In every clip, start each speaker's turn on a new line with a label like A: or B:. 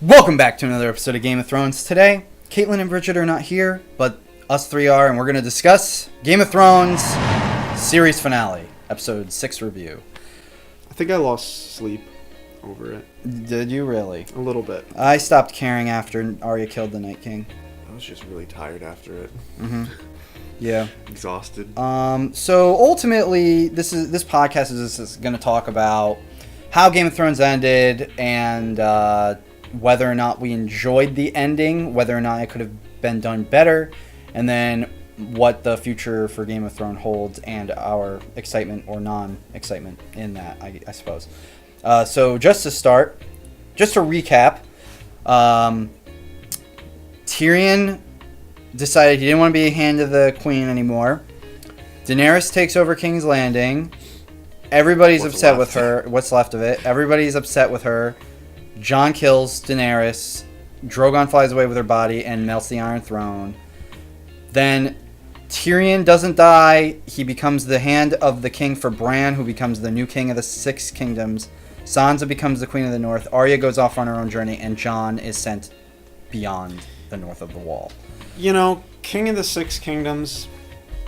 A: Welcome back to another episode of Game of Thrones. Today, Caitlin and Bridget are not here, but us three are, and we're going to discuss Game of Thrones series finale, episode 6 review.
B: I think I lost sleep over it.
A: Did you really?
B: A little bit.
A: I stopped caring after Arya killed the Night King.
C: I was just really tired after it.
A: Mm-hmm. Yeah.
C: Exhausted.
A: So ultimately, this podcast is going to talk about how Game of Thrones ended and whether or not we enjoyed the ending, whether or not it could have been done better, and then what the future for Game of Thrones holds and our excitement or non-excitement in that, I suppose. So just to start, just to recap, Tyrion decided he didn't want to be a hand of the queen anymore. Daenerys takes over King's Landing. Everybody's upset with her. What's left of it. Everybody's upset with her. Jon kills Daenerys. Drogon flies away with her body and melts the Iron Throne. Then Tyrion doesn't die. He becomes the hand of the king for Bran, who becomes the new king of the Six Kingdoms. Sansa becomes the queen of the North. Arya goes off on her own journey, and Jon is sent beyond the north of the wall.
B: You know, King of the Six Kingdoms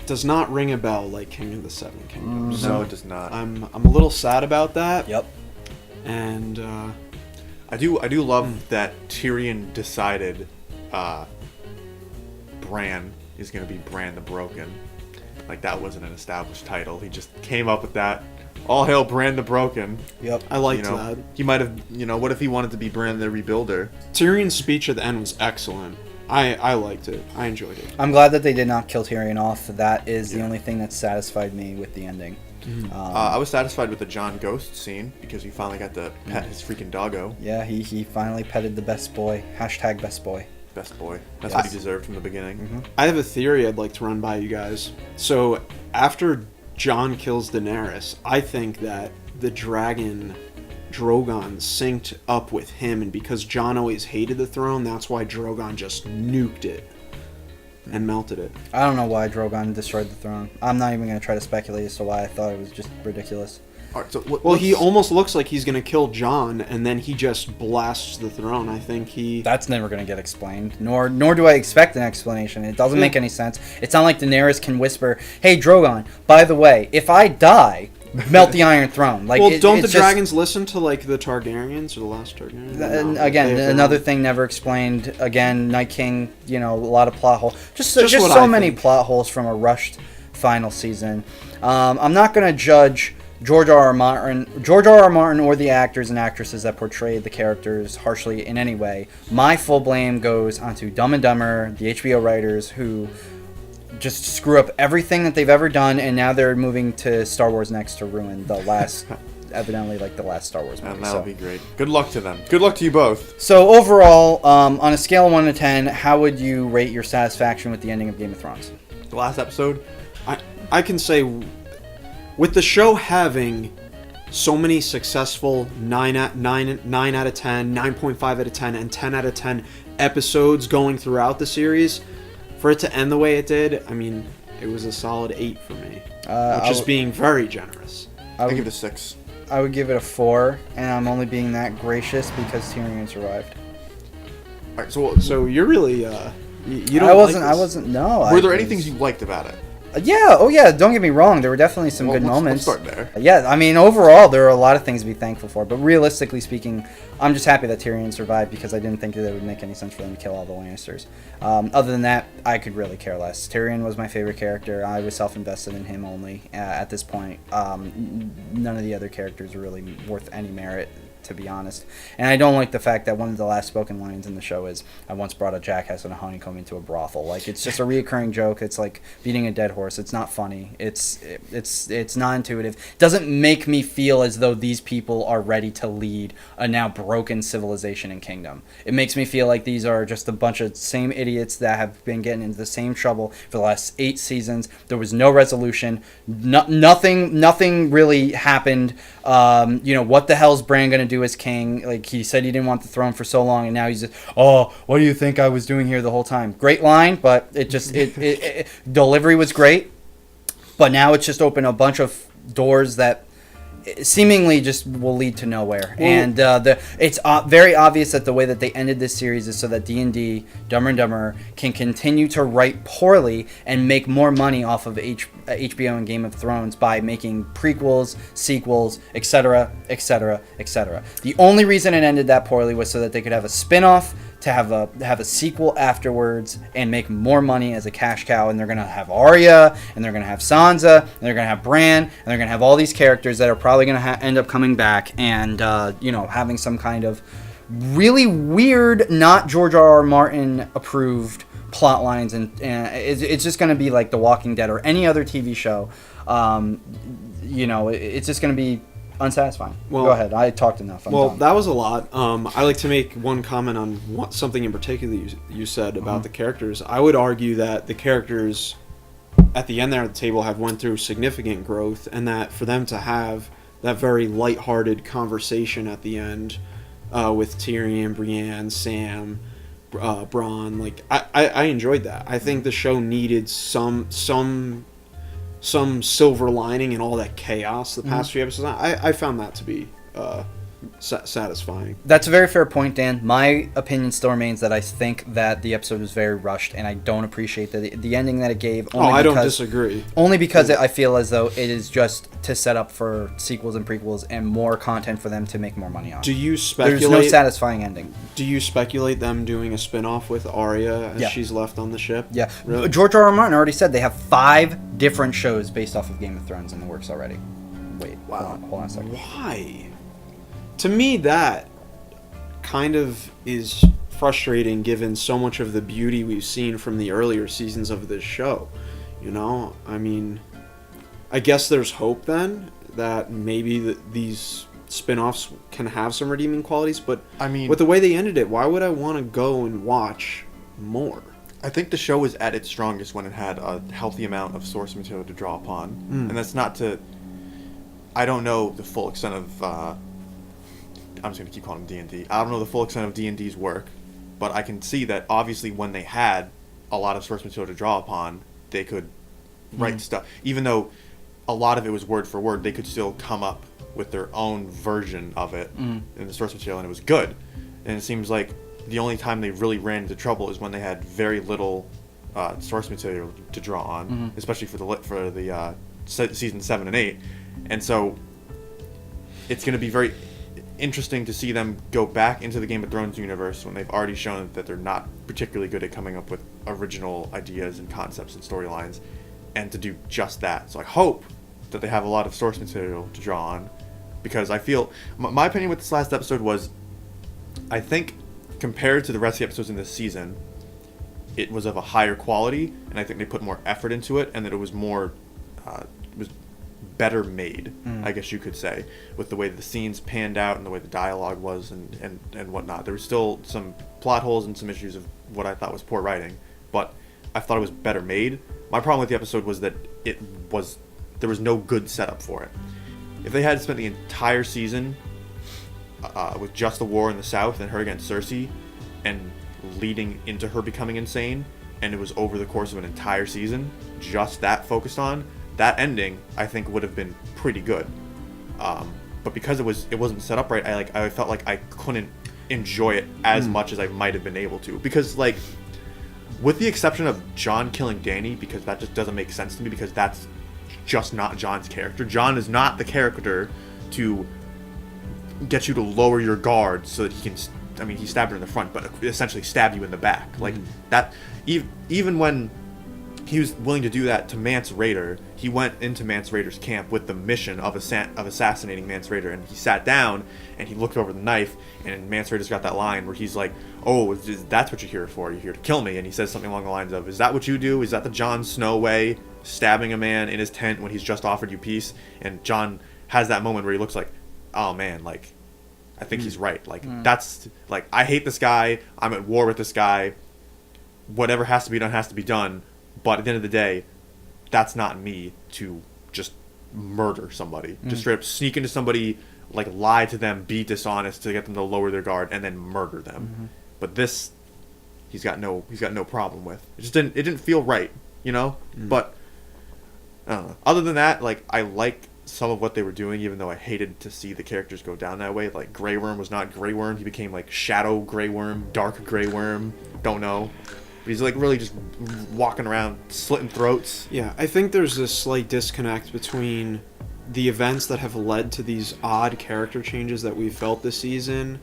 B: does not ring a bell like King of the Seven Kingdoms.
C: No, it does not.
B: I'm a little sad about that.
A: Yep.
B: And
C: I do love that Tyrion decided Bran is going to be Bran the Broken. Like, that wasn't an established title. He just came up with that. All hail Bran the Broken.
A: Yep.
B: I liked that.
C: He might have, what if he wanted to be Bran the Rebuilder?
B: Tyrion's speech at the end was excellent. I liked it. I enjoyed it.
A: I'm glad that they did not kill Tyrion off. That is the only thing that satisfied me with the ending.
B: Mm-hmm.
C: I was satisfied with the Jon Ghost scene because he finally got to pet his freaking doggo.
A: Yeah, he finally petted the best boy. Hashtag best boy.
C: Best boy. That's what he deserved from the beginning.
A: Mm-hmm.
B: I have a theory I'd like to run by you guys. So, after Jon kills Daenerys, I think that the dragon Drogon synced up with him, and because Jon always hated the throne, that's why Drogon just nuked it and melted it.
A: I don't know why Drogon destroyed the throne. I'm not even going to try to speculate as to why. I thought it was just ridiculous.
C: All right, so
B: Well, he almost looks like he's going to kill Jon, and then he just blasts the throne. I think he...
A: That's never going to get explained, nor do I expect an explanation. It doesn't make any sense. It's not like Daenerys can whisper, "Hey, Drogon, by the way, if I die, melt the Iron Throne." Like,
B: well, don't the dragons listen to, like, the Targaryens or the last Targaryen?
A: And again, another thing never explained. Again, Night King, a lot of plot holes. Just so many plot holes from a rushed final season. I'm not going to judge George R. R. Martin or the actors and actresses that portrayed the characters harshly in any way. My full blame goes onto Dumb and Dumber, the HBO writers who just screw up everything that they've ever done, and now they're moving to Star Wars next to ruin the last, evidently, like the last Star Wars movie.
C: And that'll be great. Good luck to them. Good luck to you both.
A: So overall, on a scale of 1 to 10, how would you rate your satisfaction with the ending of Game of Thrones?
C: The last episode?
B: I can say, with the show having so many successful 9 out of 10, 9.5 out of 10, and 10 out of 10 episodes going throughout the series, for it to end the way it did, I mean, it was a solid 8 for me, which is being very generous.
C: I give it a 6.
A: I would give it a 4, and I'm only being that gracious because Tyrion survived.
C: All right,
B: So you're really you don't.
A: I wasn't. No.
C: Were there any things you liked about it?
A: Yeah. Oh, yeah. Don't get me wrong. There were definitely some good moments.
C: Let's start there.
A: Yeah. I mean, overall, there are a lot of things to be thankful for. But realistically speaking, I'm just happy that Tyrion survived because I didn't think that it would make any sense for them to kill all the Lannisters. Other than that, I could really care less. Tyrion was my favorite character. I was self-invested in him only at this point. None of the other characters are really worth any merit, to be honest. And I don't like the fact that one of the last spoken lines in the show is, "I once brought a jackass and a honeycomb into a brothel." Like, it's just a reoccurring joke. It's like beating a dead horse. It's not funny. It's not intuitive. It doesn't make me feel as though these people are ready to lead a now broken civilization and kingdom. It makes me feel like these are just a bunch of same idiots that have been getting into the same trouble for the last 8 seasons. There was no resolution. Nothing really happened. What the hell's Bran gonna do as king? Like, he said he didn't want the throne for so long, and now he's just, "Oh, what do you think I was doing here the whole time?" Great line, but it delivery was great, but now it's just opened a bunch of doors that seemingly just will lead to nowhere. And it's very obvious that the way that they ended this series is so that D&D, Dumber and Dumber, can continue to write poorly and make more money off of HBO and Game of Thrones by making prequels, sequels, etc., etc., etc. The only reason it ended that poorly was so that they could have a spin-off, to have a sequel afterwards and make more money as a cash cow. And they're going to have Arya, and they're going to have Sansa, and they're going to have Bran, and they're going to have all these characters that are probably going to end up coming back and, having some kind of really weird, not George R.R. Martin approved plot lines. And it's just going to be like The Walking Dead or any other TV show. It's just going to be unsatisfying. Well, go ahead. I talked enough.
B: That was a lot. I like to make one comment on something in particular you said about the characters. I would argue that the characters at the end there at the table have went through significant growth, and that for them to have that very lighthearted conversation at the end with Tyrion, Brienne, Sam, Bronn, like I enjoyed that. I think the show needed some silver lining in all that chaos the past few episodes. I found that to be satisfying.
A: That's a very fair point, Dan. My opinion still remains that I think that the episode was very rushed, and I don't appreciate the ending that it gave.
B: I don't disagree.
A: Only because I feel as though it is just to set up for sequels and prequels and more content for them to make more money on.
B: Do you speculate?
A: There's no satisfying ending.
B: Do you speculate them doing a spin-off with Arya as she's left on the ship?
A: Yeah.
B: Really?
A: George R.R. Martin already said they have 5 different shows based off of Game of Thrones in the works already. Wait, wow. Hold on a second.
B: Why? To me, that kind of is frustrating given so much of the beauty we've seen from the earlier seasons of this show. I mean, I guess there's hope then that maybe these spin-offs can have some redeeming qualities, but
C: I mean,
B: with the way they ended it, why would I want to go and watch more?
C: I think the show was at its strongest when it had a healthy amount of source material to draw upon. And that's not to... I don't know the full extent of... I'm just going to keep calling them D&D. I don't know the full extent of D&D's work, but I can see that obviously when they had a lot of source material to draw upon, they could write stuff. Even though a lot of it was word for word, they could still come up with their own version of it in the source material, and it was good. And it seems like the only time they really ran into trouble is when they had very little source material to draw on, especially for the season 7 and 8. And so it's going to be very interesting to see them go back into the Game of Thrones universe when they've already shown that they're not particularly good at coming up with original ideas and concepts and storylines, and to do just that. So I hope that they have a lot of source material to draw on, because I feel my opinion with this last episode was, I think compared to the rest of the episodes in this season, it was of a higher quality, and I think they put more effort into it, and that it was more better made, I guess you could say, with the way the scenes panned out and the way the dialogue was and whatnot. There were still some plot holes and some issues of what I thought was poor writing, but I thought it was better made. My problem with the episode was that there was no good setup for it. If they had spent the entire season with just the war in the South and her against Cersei and leading into her becoming insane, and it was over the course of an entire season, just that focused on, that ending, I think, would have been pretty good. But because it wasn't set up right, I felt like I couldn't enjoy it as much as I might have been able to. Because, like, with the exception of Jon killing Dany, because that just doesn't make sense to me, because that's just not Jon's character. Jon is not the character to get you to lower your guard so that he can... I mean, he stabbed her in the front, but essentially stab you in the back. Like, that... Even when he was willing to do that to Mance Rayder, he went into Mance Rayder's camp with the mission of assassinating Mance Rayder, and he sat down and he looked over the knife, and Mance Rayder's got that line where he's like, "Oh, that's what you're here for? You're here to kill me?" And he says something along the lines of, "Is that what you do? Is that the Jon Snow way, stabbing a man in his tent when he's just offered you peace?" And Jon has that moment where he looks like, "Oh man, like, I think he's right. Like, that's, like, I hate this guy, I'm at war with this guy, whatever has to be done has to be done, but at the end of the day, that's not me to just murder somebody. Just straight up sneak into somebody, like, lie to them, be dishonest to get them to lower their guard, and then murder them." But this, he's got no problem with. It didn't feel right, you know? But I don't know. Other than that, like, I like some of what they were doing, even though I hated to see the characters go down that way. Like, Grey Worm was not Grey Worm. He became, like, Shadow Grey Worm, Dark Grey Worm, don't know. But he's, like, really just walking around, slitting throats.
B: Yeah, I think there's a slight disconnect between the events that have led to these odd character changes that we felt this season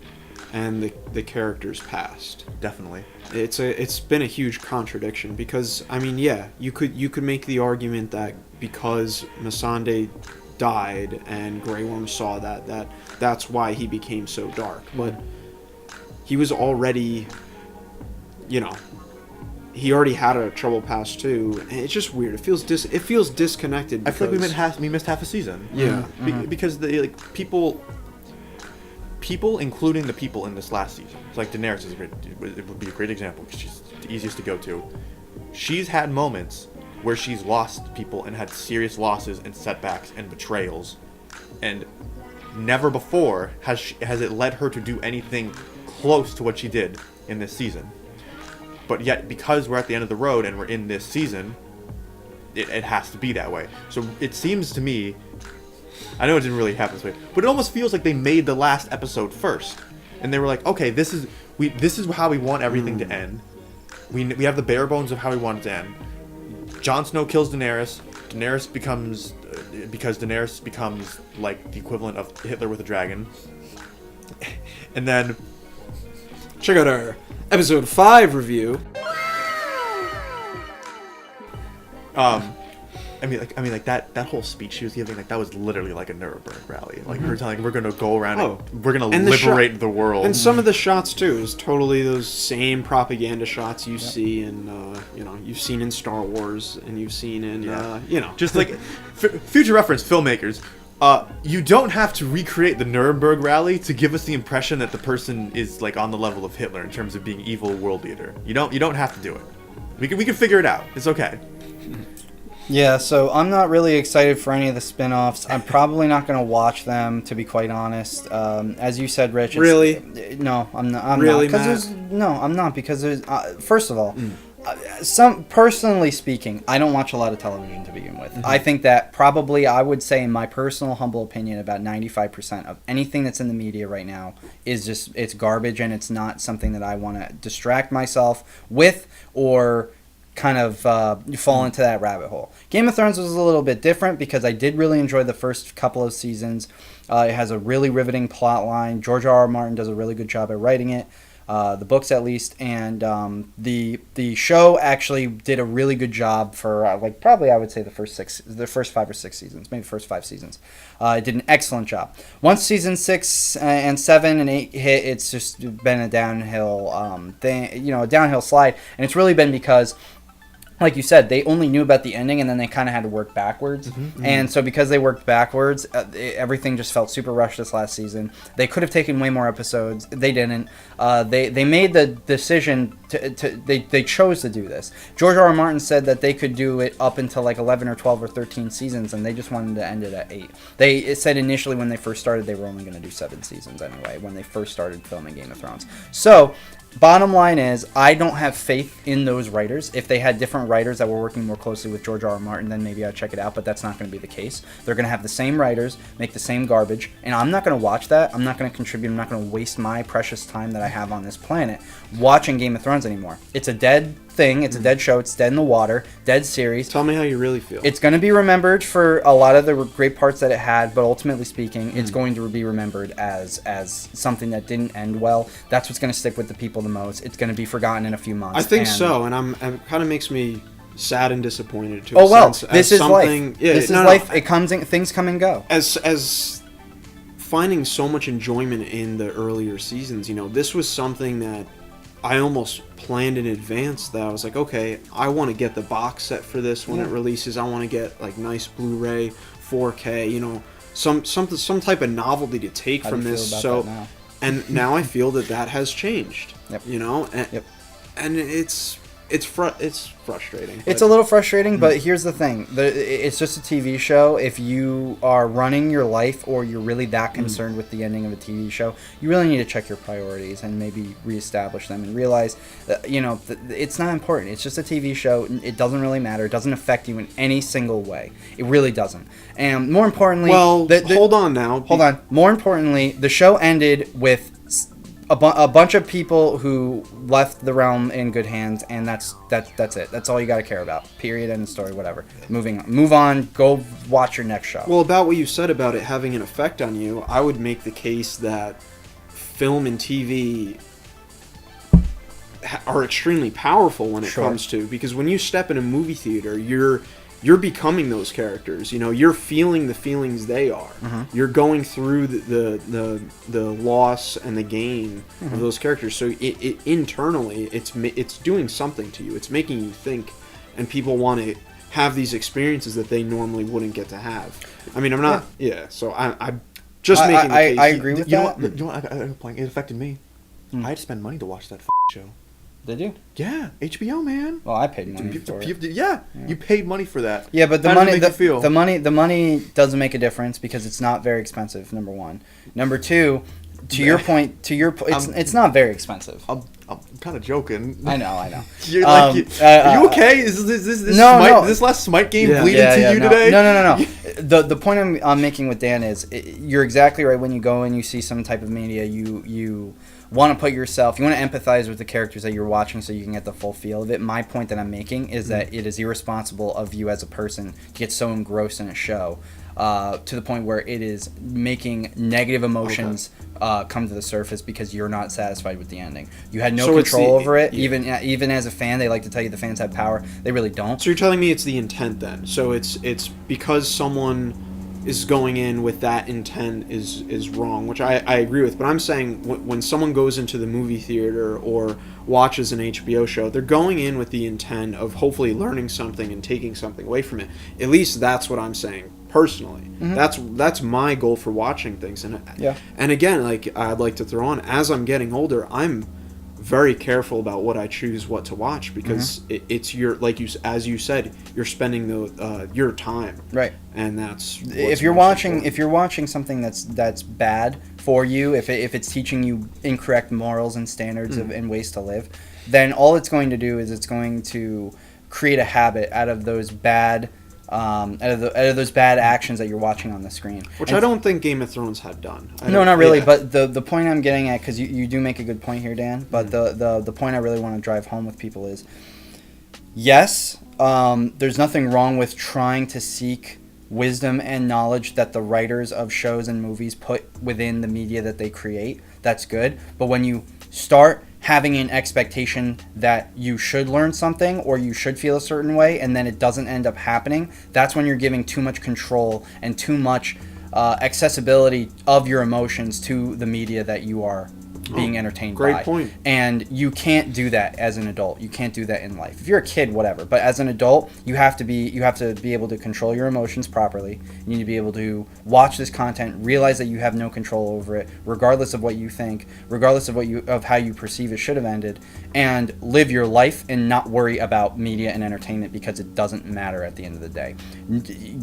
B: and the characters past.
C: Definitely.
B: It's been a huge contradiction because, I mean, yeah, you could make the argument that because Missandei died and Grey Worm saw that's why he became so dark. But he was already, he already had a troubled past too. And it's just weird. It feels disconnected.
C: I feel like we missed half a season.
B: Yeah.
C: Because people, including the people in this last season, it's like Daenerys it would be a great example because she's the easiest to go to. She's had moments where she's lost people and had serious losses and setbacks and betrayals, and never before has it led her to do anything close to what she did in this season. But yet, because we're at the end of the road and we're in this season, it has to be that way. So it seems to me, I know it didn't really happen this way, but it almost feels like they made the last episode first, and they were like, okay, this is how we want everything to end. We have the bare bones of how we want it to end. Jon Snow kills Daenerys. Daenerys becomes like the equivalent of Hitler with a dragon. And then
B: check out our episode 5 review.
C: I mean, that whole speech she was giving, like, that was literally like a Nuremberg rally. Like, her telling, we're gonna go around and we're gonna liberate the world.
B: And some of the shots too is totally those same propaganda shots you see in, you've seen in Star Wars and you've seen in,
C: just like future reference filmmakers. You don't have to recreate the Nuremberg rally to give us the impression that the person is, like, on the level of Hitler in terms of being evil world leader. You don't have to do it. We can figure it out. It's okay.
A: Yeah, so I'm not really excited for any of the spin-offs. I'm probably not going to watch them, to be quite honest. As you said, Rich.
B: Really?
A: No, I'm not.
B: Really,
A: Matt? I'm not, because there's... first of all, personally speaking, I don't watch a lot of television to begin with. I think that probably, I would say, in my personal humble opinion, about 95% of anything that's in the media right now is just, it's garbage, and it's not something that I want to distract myself with or kind of fall into that rabbit hole. Game of Thrones was a little bit different because I did really enjoy the first couple of seasons. It has a really riveting plot line. George R.R. Martin does a really good job at writing it, the books at least, and the show actually did a really good job for probably I would say the first 5 or 6 seasons, maybe the first 5 seasons. It did an excellent job. Once season 6 and 7 and 8 hit, it's just been a downhill thing, a downhill slide, and it's really been because, like you said, they only knew about the ending, and then they kind of had to work backwards. And so because they worked backwards, everything just felt super rushed this last season. They could have taken way more episodes. They didn't. They made the decision they chose to do this. George R.R. Martin said that they could do it up until like 11 or 12 or 13 seasons, and they just wanted to end it at 8. It said initially when they first started they were only going to do 7 seasons anyway, when they first started filming Game of Thrones. So bottom line is, I don't have faith in those writers. If they had different writers that were working more closely with George R.R. Martin, then maybe I'd check it out, but that's not going to be the case. They're going to have the same writers, make the same garbage, and I'm not going to watch that. I'm not going to contribute. I'm not going to waste my precious time that I have on this planet watching Game of Thrones anymore. It's a dead thing. It's a dead show. It's dead in the water. Dead series.
B: Tell me how you really feel.
A: It's going to be remembered for a lot of the great parts that it had, but ultimately speaking, it's going to be remembered as something that didn't end well. That's what's going to stick with the people the most. It's going to be forgotten in a few months.
B: I think so, and it kind of makes me sad and disappointed too.
A: Oh well, this is life. Yeah, this is life. Things come and go.
B: As finding so much enjoyment in the earlier seasons, this was something that I almost planned in advance, that I was like, okay, I want to get the box set for this when it releases. I want to get like nice Blu-ray, 4K, some type of novelty to take from this. So, and now I feel that has changed.
A: Yep.
B: And it's it's frustrating.
A: It's a little frustrating, but here's the thing. It's just a TV show. If you are running your life or you're really that concerned with the ending of a TV show, you really need to check your priorities and maybe reestablish them and realize that, it's not important. It's just a TV show. It doesn't really matter. It doesn't affect you in any single way. It really doesn't. And more importantly...
B: Well, hold on now.
A: Hold on. More importantly, the show ended with... A bunch of people who left the realm in good hands, and that's it. That's all you got to care about. Period. End of story. Whatever. Moving on. Move on. Go watch your next show.
B: Well, about what you said about it having an effect on you, I would make the case that film and TV are extremely powerful when it comes to, because when you step in a movie theater, you're becoming those characters. You're feeling the feelings they are. You're going through the loss and the gain of those characters. So it internally, it's doing something to you. It's making you think, and people want to have these experiences that they normally wouldn't get to have. I mean, I'm not. Yeah. So I'm just making the case.
A: I agree with that.
C: You know what? I got a point. It affected me. I had to spend money to watch that show.
A: Did you?
C: Yeah, HBO, man.
A: Well, I paid money for it.
C: Yeah, you paid money for that.
A: Yeah, but
C: the
A: money doesn't make a difference because it's not very expensive. Number one. Number two, your point, it's not very expensive.
C: I'm kind of joking.
A: I know.
C: You're are you okay? Is this last Smite game bleed into you today?
A: No. The point I'm making with Dan is you're exactly right. When you go and you see some type of media, you want to put yourself, you want to empathize with the characters that you're watching so you can get the full feel of it. My point that I'm making is that it is irresponsible of you as a person to get so engrossed in a show to the point where it is making negative emotions come to the surface because you're not satisfied with the ending. You had no control over it. Yeah. Even as a fan, they like to tell you the fans have power. They really don't.
B: So you're telling me it's the intent then. So it's because someone is going in with that intent is wrong, which I agree with. But I'm saying when someone goes into the movie theater or watches an HBO show, they're going in with the intent of hopefully learning something and taking something away from it. At least that's what I'm saying personally. That's my goal for watching things. And again, like I'd like to throw on, as I'm getting older, I'm very careful about what I choose what to watch because it's your, as you said, you're spending your time,
A: right?
B: And that's
A: if you're watching something that's bad for you, if it's teaching you incorrect morals and standards and ways to live, then all it's going to do is it's going to create a habit out of those bad out of those bad actions that you're watching on the screen.
B: Which I don't think Game of Thrones had done.
A: No, not really. Yeah. But the point I'm getting at, because you do make a good point here, Dan, but the point I really want to drive home with people is, yes, there's nothing wrong with trying to seek wisdom and knowledge that the writers of shows and movies put within the media that they create. That's good. But when you start having an expectation that you should learn something or you should feel a certain way and then it doesn't end up happening, that's when you're giving too much control and too much accessibility of your emotions to the media that you are being entertained by.
B: Great point.
A: And you can't do that as an adult. You can't do that in life. If you're a kid, whatever. But as an adult, you have to be able to control your emotions properly. You need to be able to watch this content, realize that you have no control over it, regardless of what you think, regardless of how you perceive it should have ended, and live your life and not worry about media and entertainment because it doesn't matter at the end of the day.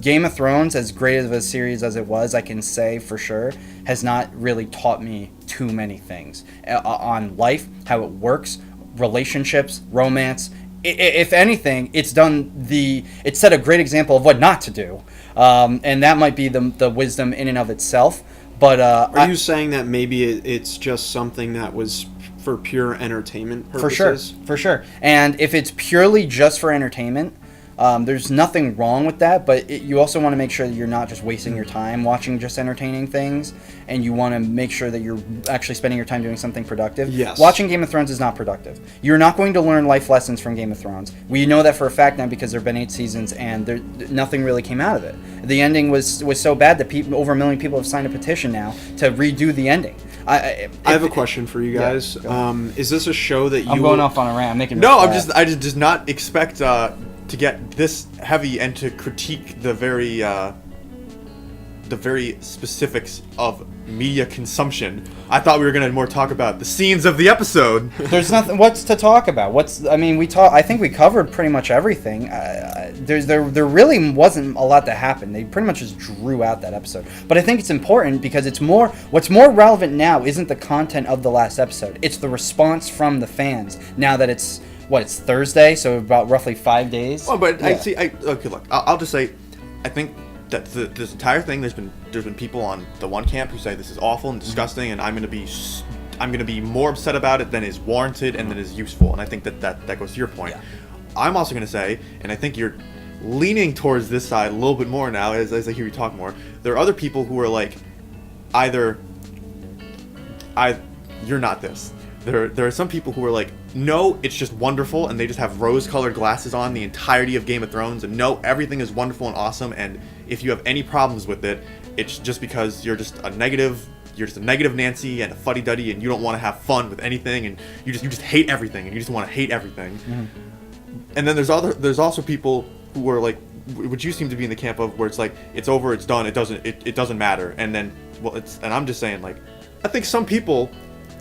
A: Game of Thrones, as great of a series as it was, I can say for sure, has not really taught me too many things on life, how it works, relationships, romance. If anything, it's set a great example of what not to do, and that might be the wisdom in and of itself. But
B: are you saying that maybe it's just something that was for pure entertainment purposes?
A: For sure. And if it's purely just for entertainment, there's nothing wrong with that, but you also want to make sure that you're not just wasting your time watching just entertaining things, and you want to make sure that you're actually spending your time doing something productive.
B: Yes.
A: Watching Game of Thrones is not productive. You're not going to learn life lessons from Game of Thrones. We know that for a fact now because there have been 8 seasons, and nothing really came out of it. The ending was so bad that over 1 million people have signed a petition now to redo the ending.
B: I have a question for you guys.
A: Yeah,
B: is this a show that you...
A: I'm going off on a rant. I'm making
C: No, I just did not expect to get this heavy and to critique the very specifics of media consumption. I thought we were gonna more talk about the scenes of the episode.
A: There's nothing. What's to talk about? I think we covered pretty much everything. There really wasn't a lot that happened. They pretty much just drew out that episode. But I think it's important because what's more relevant now isn't the content of the last episode. It's the response from the fans now that it's Thursday, so about roughly 5 days.
C: Oh, but
A: Yeah.
C: okay, look, I'll just say, I think that this entire thing, there's been people on the one camp who say this is awful and disgusting, and I'm gonna be more upset about it than is warranted and than is useful, and I think that goes to your point.
A: Yeah.
C: I'm also gonna say, and I think you're leaning towards this side a little bit more now as I hear you talk more. There are other people who are like, you're not this. There are some people who are like, no, it's just wonderful, and they just have rose-colored glasses on the entirety of Game of Thrones, and no, everything is wonderful and awesome, and if you have any problems with it, it's just because you're just a negative Nancy and a fuddy-duddy, and you don't want to have fun with anything, and you just hate everything, and you just want to hate everything. Mm-hmm. And then there's also people who are like, which you seem to be in the camp of, where it's like, it's over, it's done, it doesn't matter, and then, and I'm just saying, like, I think some people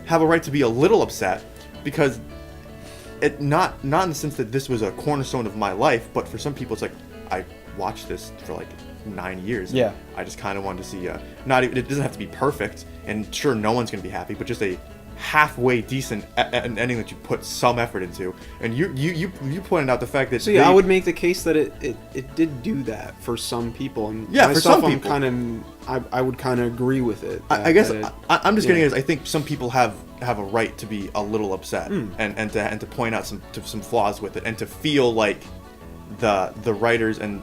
C: have a right to be a little upset, because it not in the sense that this was a cornerstone of my life, but for some people it's like, I watched this for like 9 years.
A: Yeah.
C: I just kind of wanted to see it doesn't have to be perfect, and sure, no one's gonna be happy, but just a halfway decent an ending that you put some effort into. And you pointed out the fact that
B: I would make the case that it did do that for some people, and
C: yeah,
B: myself,
C: for some people,
B: I would kind of agree with it.
C: I guess I'm just getting at is, I think some people have a right to be a little upset and to point out some flaws with it, and to feel like the writers and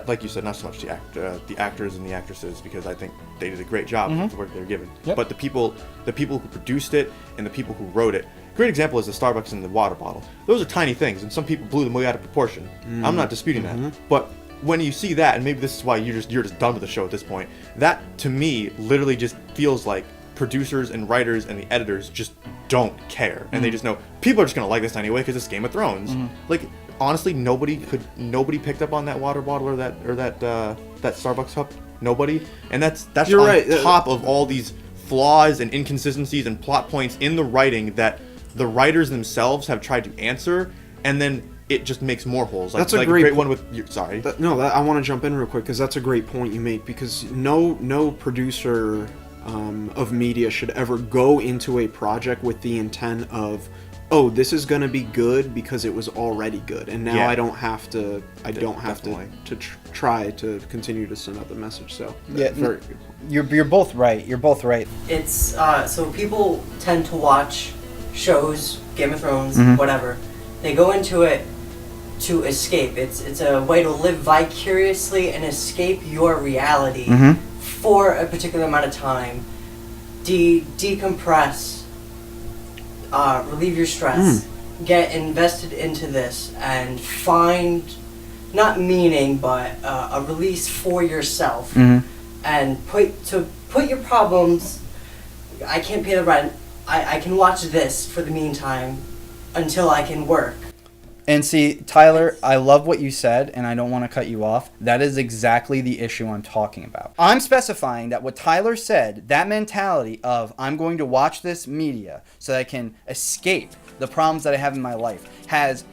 C: like you said, not so much the actors and the actresses, because I think they did a great job with the work they were given.
A: Yep.
C: But the people who produced it and the people who wrote it. Great example is the Starbucks and the water bottle. Those are tiny things, and some people blew them way out of proportion. I'm not disputing that. But when you see that, and maybe this is why you're just done with the show at this point, that to me literally just feels like producers and writers and the editors just don't care, and they just know people are just gonna like this anyway because it's Game of Thrones. Like, honestly, nobody picked up on that water bottle or that Starbucks cup. Nobody, and that's
B: You're
C: on
B: right.
C: top of all these flaws and inconsistencies and plot points in the writing that the writers themselves have tried to answer, and then it just makes more holes.
B: That's a great
C: one with. Sorry.
B: I want to jump in real quick because that's a great point you make. Because no producer of media should ever go into a project with the intent of, oh, this is going to be good because it was already good, and now I don't have to try to continue to send out the message. So very good.
A: You're both right. You're both right.
D: It's so people tend to watch shows, Game of Thrones, whatever. They go into it to escape. It's a way to live vicariously and escape your reality for a particular amount of time. Decompress, relieve your stress, get invested into this, and find not meaning but a release for yourself, and put your problems. I can't pay the rent. I can watch this for the meantime until I can work.
A: And see, Tyler, I love what you said, and I don't want to cut you off. That is exactly the issue I'm talking about. I'm specifying that what Tyler said, that mentality of I'm going to watch this media so that I can escape the problems that I have in my life, has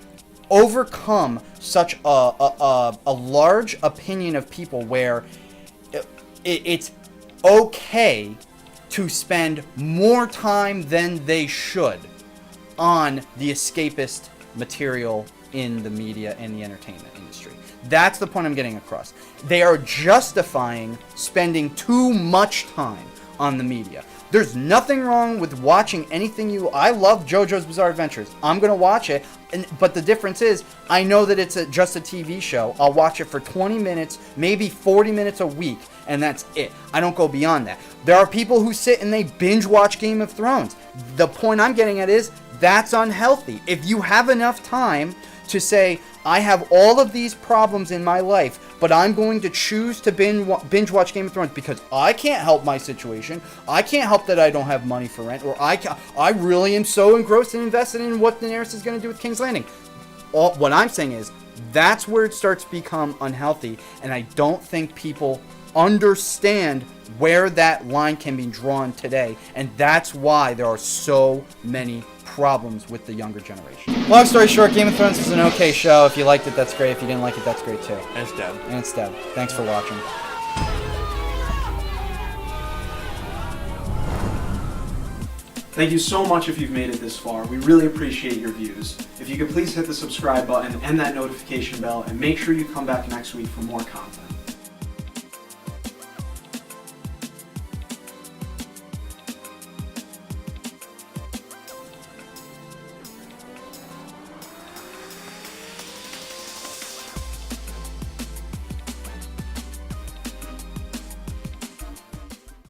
A: overcome such a large opinion of people where it's okay to spend more time than they should on the escapist material in the media and the entertainment industry. That's the point I'm getting across. They are justifying spending too much time on the media. There's nothing wrong with watching anything I love JoJo's Bizarre Adventures. I'm going to watch it, but the difference is I know that it's just a TV show. I'll watch it for 20 minutes, maybe 40 minutes a week, and that's it. I don't go beyond that. There are people who sit and they binge watch Game of Thrones. The point I'm getting at is that's unhealthy. If you have enough time to say, I have all of these problems in my life, but I'm going to choose to binge watch Game of Thrones because I can't help my situation. I can't help that I don't have money for rent, or I really am so engrossed and invested in what Daenerys is going to do with King's Landing. What I'm saying is that's where it starts to become unhealthy, and I don't think people understand where that line can be drawn today, and that's why there are so many problems with the younger generation. Long story short, Game of Thrones is an okay show. If you liked it, that's great. If you didn't like it, that's great too.
C: And it's dead.
A: And it's dead. Thanks for watching.
B: Thank you so much if you've made it this far. We really appreciate your views. If you could please hit the subscribe button and that notification bell, and make sure you come back next week for more content.